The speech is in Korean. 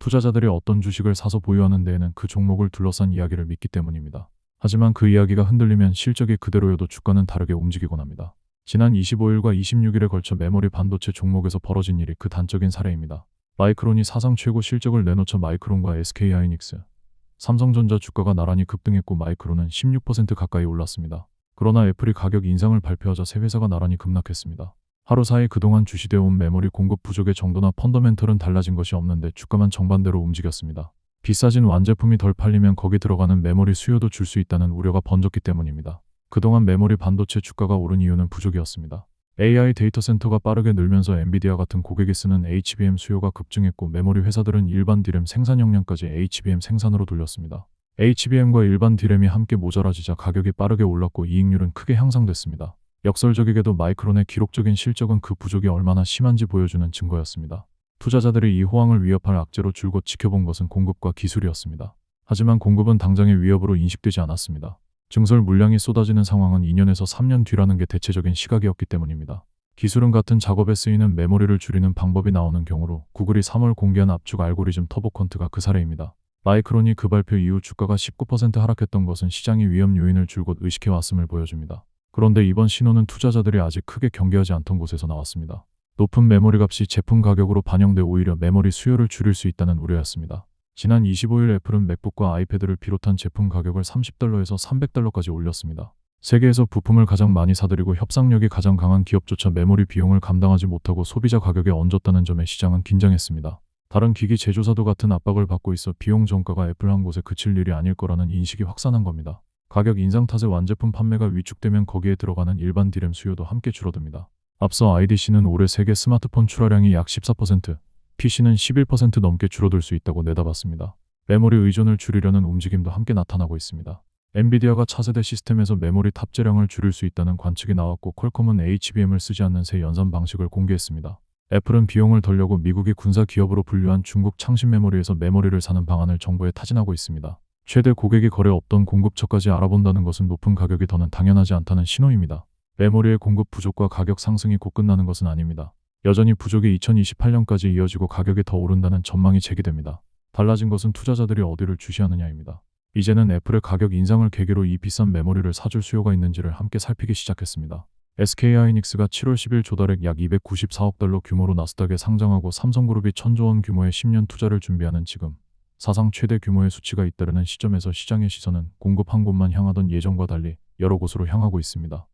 투자자들이 어떤 주식을 사서 보유하는 데에는 그 종목을 둘러싼 이야기를 믿기 때문입니다. 하지만 그 이야기가 흔들리면 실적이 그대로여도 주가는 다르게 움직이곤 합니다. 지난 25일과 26일에 걸쳐 메모리 반도체 종목에서 벌어진 일이 그 단적인 사례입니다. 마이크론이 사상 최고 실적을 내놓자 마이크론과 SK하이닉스, 삼성전자 주가가 나란히 급등했고 마이크론은 16% 가까이 올랐습니다. 그러나 애플이 가격 인상을 발표하자 세 회사가 나란히 급락했습니다. 하루 사이 그동안 주시되어 온 메모리 공급 부족의 정도나 펀더멘털은 달라진 것이 없는데 주가만 정반대로 움직였습니다. 비싸진 완제품이 덜 팔리면 거기 들어가는 메모리 수요도 줄 수 있다는 우려가 번졌기 때문입니다. 그동안 메모리 반도체 주가가 오른 이유는 부족이었습니다. AI 데이터 센터가 빠르게 늘면서 엔비디아 같은 고객이 쓰는 HBM 수요가 급증했고 메모리 회사들은 일반 D램 생산 역량까지 HBM 생산으로 돌렸습니다. HBM과 일반 D램이 함께 모자라지자 가격이 빠르게 올랐고 이익률은 크게 향상됐습니다. 역설적이게도 마이크론의 기록적인 실적은 그 부족이 얼마나 심한지 보여주는 증거였습니다. 투자자들이 이 호황을 위협할 악재로 줄곧 지켜본 것은 공급과 기술이었습니다. 하지만 공급은 당장의 위협으로 인식되지 않았습니다. 증설 물량이 쏟아지는 상황은 2년에서 3년 뒤라는 게 대체적인 시각이었기 때문입니다. 기술은 같은 작업에 쓰이는 메모리를 줄이는 방법이 나오는 경우로 구글이 3월 공개한 압축 알고리즘 터보컨트가 그 사례입니다. 마이크론이 그 발표 이후 주가가 19% 하락했던 것은 시장이 위험 요인을 줄곧 의식해왔음을 보여줍니다. 그런데 이번 신호는 투자자들이 아직 크게 경계하지 않던 곳에서 나왔습니다. 높은 메모리 값이 제품 가격으로 반영돼 오히려 메모리 수요를 줄일 수 있다는 우려였습니다. 지난 25일 애플은 맥북과 아이패드를 비롯한 제품 가격을 $30에서 $300까지 올렸습니다. 세계에서 부품을 가장 많이 사들이고 협상력이 가장 강한 기업조차 메모리 비용을 감당하지 못하고 소비자 가격에 얹었다는 점에 시장은 긴장했습니다. 다른 기기 제조사도 같은 압박을 받고 있어 비용 정가가 애플 한 곳에 그칠 일이 아닐 거라는 인식이 확산한 겁니다. 가격 인상 탓에 완제품 판매가 위축되면 거기에 들어가는 일반 D램 수요도 함께 줄어듭니다. 앞서 IDC는 올해 세계 스마트폰 출하량이 약 14%, PC는 11% 넘게 줄어들 수 있다고 내다봤습니다. 메모리 의존을 줄이려는 움직임도 함께 나타나고 있습니다. 엔비디아가 차세대 시스템에서 메모리 탑재량을 줄일 수 있다는 관측이 나왔고 퀄컴은 HBM을 쓰지 않는 새 연산 방식을 공개했습니다. 애플은 비용을 덜려고 미국이 군사 기업으로 분류한 중국 창신 메모리에서 메모리를 사는 방안을 정부에 타진하고 있습니다. 최대 고객이 거래 없던 공급처까지 알아본다는 것은 높은 가격이 더는 당연하지 않다는 신호입니다. 메모리의 공급 부족과 가격 상승이 곧 끝나는 것은 아닙니다. 여전히 부족이 2028년까지 이어지고 가격이 더 오른다는 전망이 제기됩니다. 달라진 것은 투자자들이 어디를 주시하느냐입니다. 이제는 애플의 가격 인상을 계기로 이 비싼 메모리를 사줄 수요가 있는지를 함께 살피기 시작했습니다. SK하이닉스가 7월 10일 조달액 약 $294억 규모로 나스닥에 상장하고 삼성그룹이 1,000조 원 규모의 10년 투자를 준비하는 지금 사상 최대 규모의 수치가 잇따르는 시점에서 시장의 시선은 공급 한 곳만 향하던 예전과 달리 여러 곳으로 향하고 있습니다.